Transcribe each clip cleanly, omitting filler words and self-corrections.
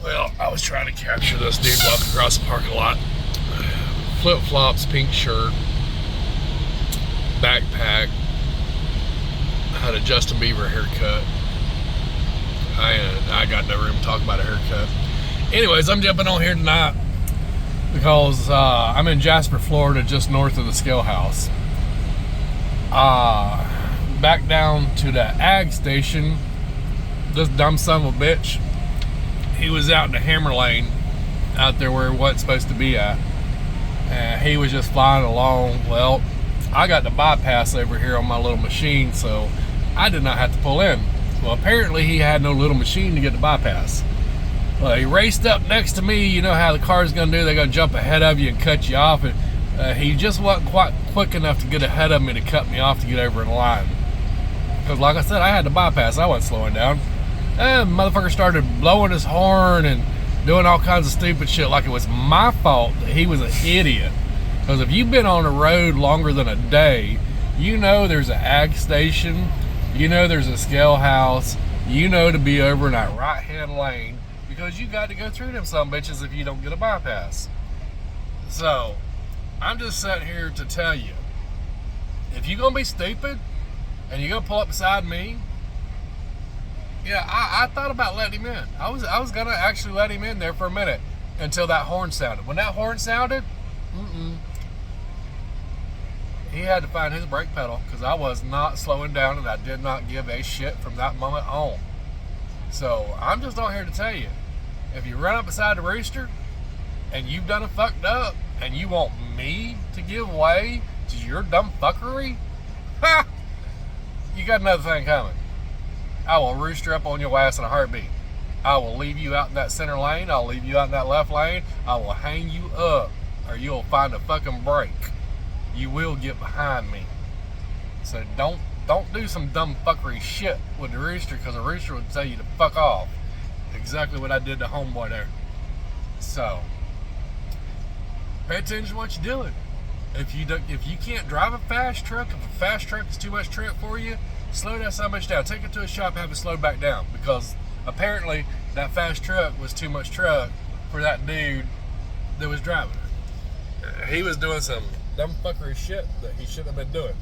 Well, I was trying to capture this dude walking across the parking lot. Flip-flops, pink shirt, backpack, had a Justin Bieber haircut. I got no room to talk about a haircut. Anyways, I'm jumping on here tonight because I'm in Jasper, Florida, just north of the scale house. Back down to the ag station, this dumb son of a bitch, he was out in the hammer lane out there where he wasn't supposed to be at. And he was just flying along. Well, I got the bypass over here on my little machine, so I did not have to pull in. Well, apparently he had no little machine to get the bypass. Well, he raced up next to me. You know how the car's gonna do, they're gonna jump ahead of you and cut you off, and he just wasn't quite quick enough to get ahead of me to cut me off to get over in line. Because like I said, I had the bypass, I wasn't slowing down. And motherfucker started blowing his horn and doing all kinds of stupid shit like it was my fault that he was an idiot. Because if you've been on the road longer than a day, you know there's an ag station, you know there's a scale house, you know to be over in that right hand lane, because you got to go through them some bitches if you don't get a bypass. So I'm just sitting here to tell you, if you're gonna be stupid and you're gonna pull up beside me, yeah, I thought about letting him in. I was gonna actually let him in there for a minute until that horn sounded. When that horn sounded, he had to find his brake pedal, because I was not slowing down and I did not give a shit from that moment on. So I'm just on here to tell you, if you run up beside the Rooster and you've done a fucked up and you want me to give way to your dumb fuckery, ha! You got another thing coming. I will rooster up on your ass in a heartbeat. I will leave you out in that center lane. I'll leave you out in that left lane. I will hang you up, or you'll find a fucking break. You will get behind me. So don't do some dumb fuckery shit with the Rooster, because the Rooster would tell you to fuck off. Exactly what I did to homeboy there. So pay attention to what you're doing. If you can't drive a fast truck, if a fast truck is too much trip for you, slow that so much down. Take it to a shop, have it slowed back down, because apparently that fast truck was too much truck for that dude that was driving it. He was doing some dumb fuckery shit that he shouldn't have been doing.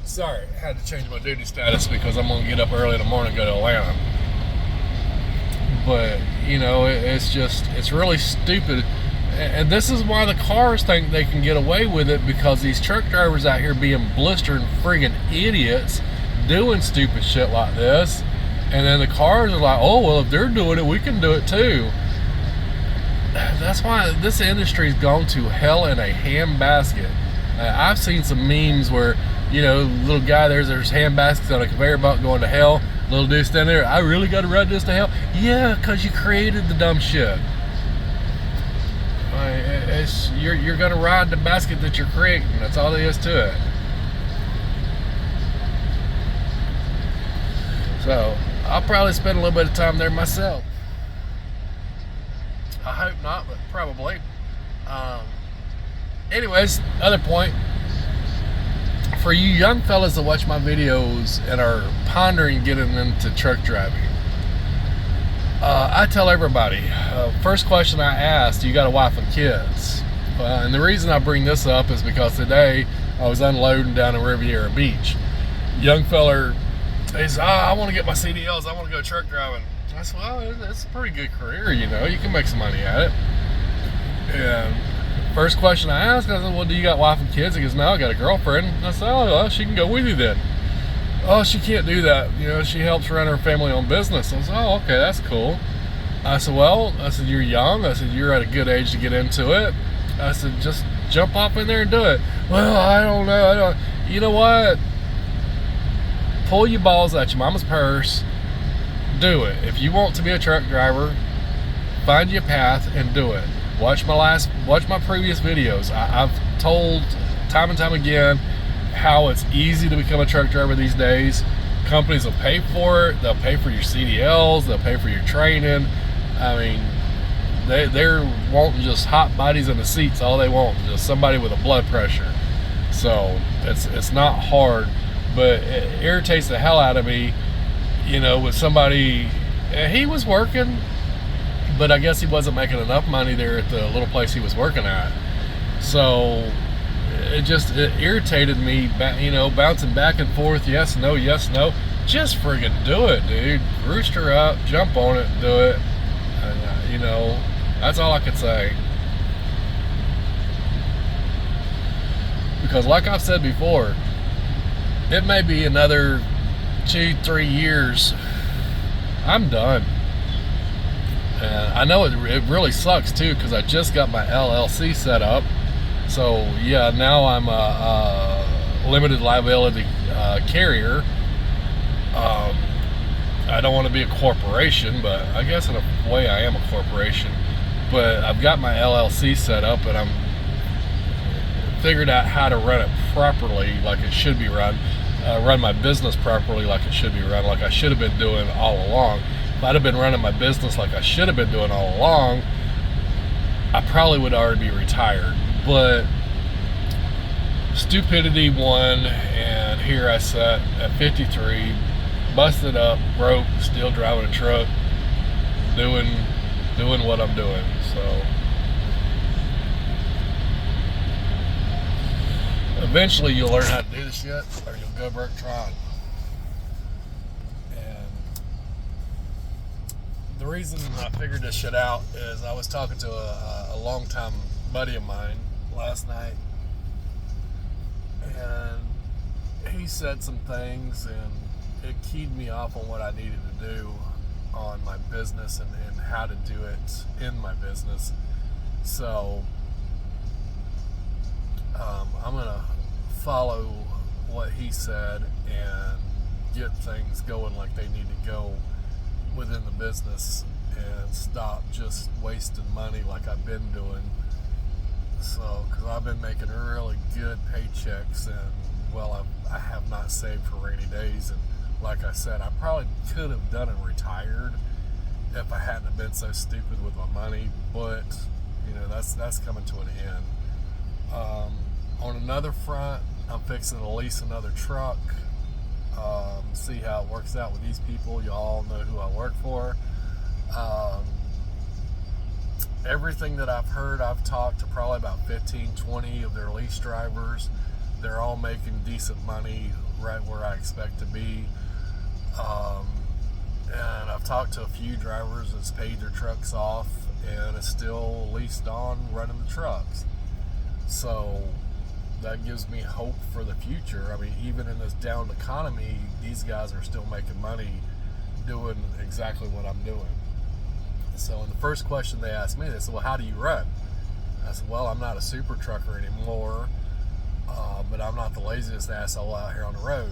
Sorry, I had to change my duty status because I'm gonna get up early in the morning and go to Atlanta. But you know, it's really stupid. And this is why the cars think they can get away with it, because these truck drivers out here being blistering friggin' idiots doing stupid shit like this. And then the cars are like, oh, well, if they're doing it, we can do it too. That's why this industry's gone to hell in a handbasket. I've seen some memes where, you know, little guy, there's handbaskets on a conveyor belt going to hell. Little dude standing there, I really got to ride this to hell? Yeah, because you created the dumb shit. You're gonna ride the basket that you're creating. That's all there is to it. So I'll probably spend a little bit of time there myself. I hope not, but probably. Anyways, other point. For you young fellas that watch my videos and are pondering getting into truck driving, I tell everybody, first question I ask, you got a wife and kids? And the reason I bring this up is because today I was unloading down in Riviera Beach. Young feller, he said, I want to get my CDLs, I want to go truck driving. I said, well, it's a pretty good career, you know, you can make some money at it. And first question I asked, I said, well, do you got wife and kids? He goes, no, I got a girlfriend. I said, oh, well, she can go with you then. Oh, she can't do that. You know, she helps run her family-owned business. I said, oh, okay, that's cool. I said, well, you're young. I said, you're at a good age to get into it. I said, just jump off in there and do it. Well, I don't know. You know what? Pull your balls out your mama's purse. Do it. If you want to be a truck driver, find your path and do it. Watch my previous videos. I've told time and time again how it's easy to become a truck driver these days. Companies will pay for it. They'll pay for your CDLs. They'll pay for your training. I mean, they're wanting just hot bodies in the seats. All they want, just somebody with a blood pressure. So it's not hard, but it irritates the hell out of me with somebody. He was working, but I guess he wasn't making enough money there at the little place he was working at. So it irritated me, bouncing back and forth, yes, no, yes, no. Just friggin' do it, dude. Rooster up, jump on it, do it. And, that's all I could say. Because like I've said before, it may be another 2-3 years. I'm done. And I know it really sucks too, because I just got my LLC set up. So yeah, now I'm a limited liability carrier. I don't want to be a corporation, but I guess in a way I am a corporation. But I've got my LLC set up, and I'm figured out how to run it properly, like it should be run. Run my business properly, like it should be run, like I should have been doing all along. If I'd have been running my business like I should have been doing all along, I probably would already be retired. But stupidity won, and here I sat at 53, busted up, broke, still driving a truck, doing what I'm doing. So eventually you'll learn how to do this shit, or you'll go broke trying. And the reason I figured this shit out is I was talking to a longtime buddy of mine last night, and he said some things, and it keyed me off on what I needed to do on my business and how to do it in my business. So I'm gonna follow what he said and get things going like they need to go within the business, and stop just wasting money like I've been doing. So, because I've been making really good paychecks, and I have not saved for rainy days. And like I said, I probably could have done and retired if I hadn't have been so stupid with my money. But that's coming to an end. On another front, I'm fixing to lease another truck. See how it works out with these people. You all know who I work for. Everything that I've heard, I've talked to probably about 15-20 of their lease drivers. They're all making decent money, right where I expect to be. And I've talked to a few drivers that's paid their trucks off and is still leased on running the trucks. So that gives me hope for the future. I mean, even in this down economy, these guys are still making money doing exactly what I'm doing. So in the first question they asked me, they said, well, how do you run? I said, well, I'm not a super trucker anymore, but I'm not the laziest asshole out here on the road.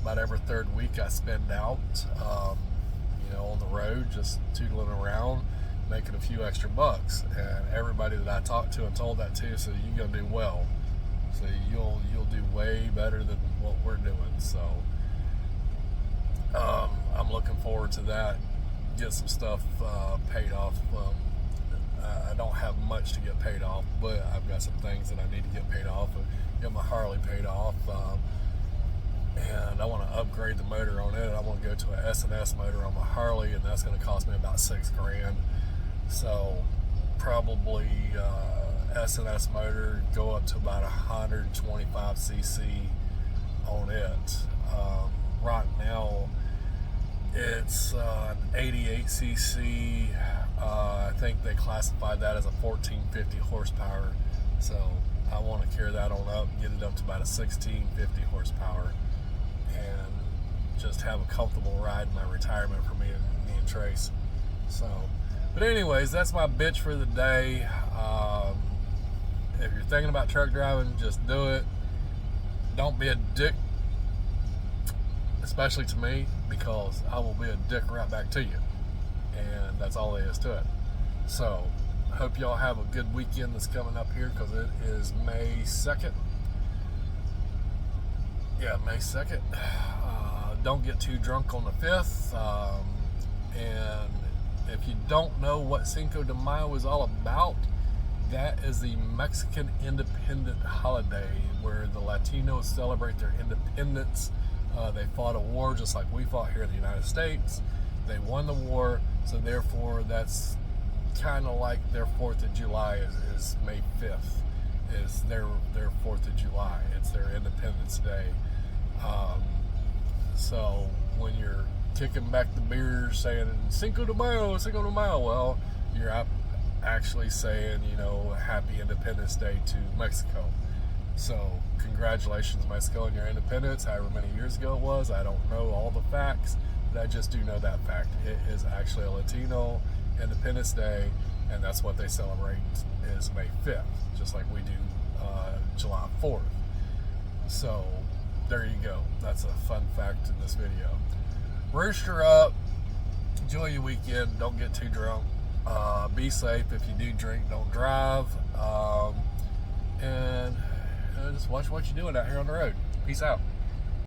About every third week I spend out, on the road, just tootling around, making a few extra bucks. And everybody that I talked to and told that to said, you're going to do well. So you'll do way better than what we're doing. So I'm looking forward to that. Get some stuff paid off. I don't have much to get paid off, but I've got some things that I need to get paid off. Get my Harley paid off, and I want to upgrade the motor on it. I want to go to an S&S motor on my Harley, and that's going to cost me about $6,000. So probably S&S motor, go up to about 125 cc on it. Right now it's an 88 cc. I think they classified that as a 1450 horsepower. So I want to carry that on up, get it up to about a 1650 horsepower, and just have a comfortable ride in my retirement for me and Trace. So, but anyways, that's my bitch for the day. If you're thinking about truck driving, just do it. Don't be a dick, especially to me, because I will be a dick right back to you. And that's all there is to it. So, I hope y'all have a good weekend that's coming up here, because it is May 2nd. Yeah, May 2nd. Don't get too drunk on the 5th. And if you don't know what Cinco de Mayo is all about, that is the Mexican independent holiday where the Latinos celebrate their independence They fought a war just like we fought here in the United States. They won the war, so therefore that's kind of like their 4th of July is May 5th, is their 4th of July. It's their Independence Day. So when you're kicking back the beers saying Cinco de Mayo, Cinco de Mayo, well, you're actually saying, Happy Independence Day to Mexico. So congratulations, Mexico, on your independence, however many years ago it was. I don't know all the facts, but I just do know that fact. It is actually a Latino Independence Day, and that's what they celebrate is May 5th, just like we do July 4th. So there you go. That's a fun fact in this video. Rooster up. Enjoy your weekend. Don't get too drunk. Be safe. If you do drink, don't drive. And just watch what you're doing out here on the road. Peace out.